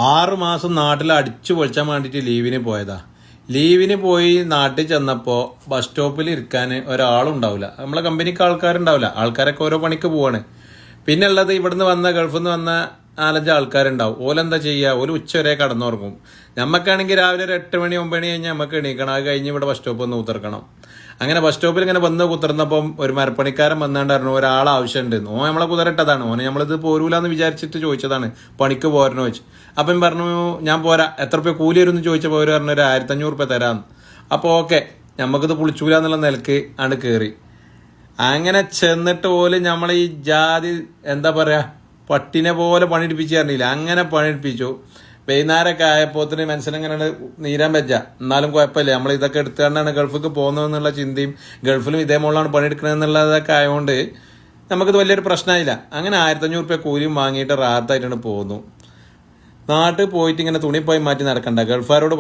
6 മാസം നാട്ടിൽ അടിച്ചു പൊളിച്ചാൻ വേണ്ടിയിട്ട് ലീവിന് പോയതാ. ലീവിന് പോയി നാട്ടിൽ ചെന്നപ്പോൾ ബസ് സ്റ്റോപ്പിൽ ഇരിക്കാൻ ഒരാളുണ്ടാവില്ല. നമ്മളെ കമ്പനിക്ക് ആൾക്കാരുണ്ടാവില്ല. ആൾക്കാരൊക്കെ ഓരോ പണിക്ക് പോവാണ്. പിന്നെ ഉള്ളത് ഇവിടുന്ന് വന്ന ഗൾഫിൽ നിന്ന് വന്ന 4-5 ആൾക്കാരുണ്ടാവും. ഓലെന്താ ചെയ്യുക? ഓല് ഉച്ച വരെ കടന്നുറങ്ങും. നമുക്കാണെങ്കിൽ രാവിലെ ഒരു 8 മണി 9 മണി കഴിഞ്ഞാൽ നമുക്ക് എണീക്കണം. അത് കഴിഞ്ഞ് ഇവിടെ ബസ് സ്റ്റോപ്പിൽ ഒന്ന് ഉത്തർക്കണം. അങ്ങനെ ബസ് സ്റ്റോപ്പിൽ ഇങ്ങനെ വന്ന് കുത്തിർന്നപ്പം ഒരു മരപ്പണിക്കാരൻ വന്നാണ്ടായിരുന്നു ഒരാൾ ആവശ്യമുണ്ട്. ഓൻ നമ്മളെ കുതിരട്ടതാണ്. ഓനെ നമ്മളിത് പോരൂലെന്ന് വിചാരിച്ചിട്ട് ചോദിച്ചതാണ്, പണിക്ക് പോരണോ ചോദിച്ചു. അപ്പം പറഞ്ഞു ഞാൻ പോരാ, എത്ര രൂപ കൂലി വരും എന്ന് ചോദിച്ചപ്പോൾ അവർ പറഞ്ഞു ഒരു 1500 രൂപ തരാമെന്ന്. അപ്പോൾ ഓക്കെ, നമുക്കിത് പുളിച്ചൂല എന്നുള്ള നിലക്ക് ആണ് കയറി. അങ്ങനെ ചെന്നിട്ട് പോലും നമ്മളെ ഈ ജാതി എന്താ പറയാ പട്ടിനെ പോലെ പണിയെടുപ്പിച്ച് തരണില്ല. അങ്ങനെ പണിയെടുപ്പിച്ചു. വൈകുന്നേരമൊക്കെ ആയപ്പോത്തിന് മനസ്സിനെങ്ങനെ നീരാൻ വെച്ച. എന്നാലും കുഴപ്പമില്ല, നമ്മൾ ഇതൊക്കെ എടുത്തുകൊണ്ടാണ് ഗൾഫിക്ക് പോകുന്നതെന്നുള്ള ചിന്തയും ഗൾഫിലും ഇതേ മുകളിലാണ് പണിയെടുക്കണമെന്നുള്ളതൊക്കെ ആയതുകൊണ്ട് നമുക്കിത് വലിയൊരു പ്രശ്നമായില്ല. അങ്ങനെ 1500 രൂപ കൂലിയും വാങ്ങിയിട്ട് റാത്തായിട്ടാണ് പോകുന്നു. നാട്ടിൽ പോയിട്ട് ഇങ്ങനെ തുണി പോയി മാറ്റി നടക്കണ്ട. ഗൾഫുകാരോട്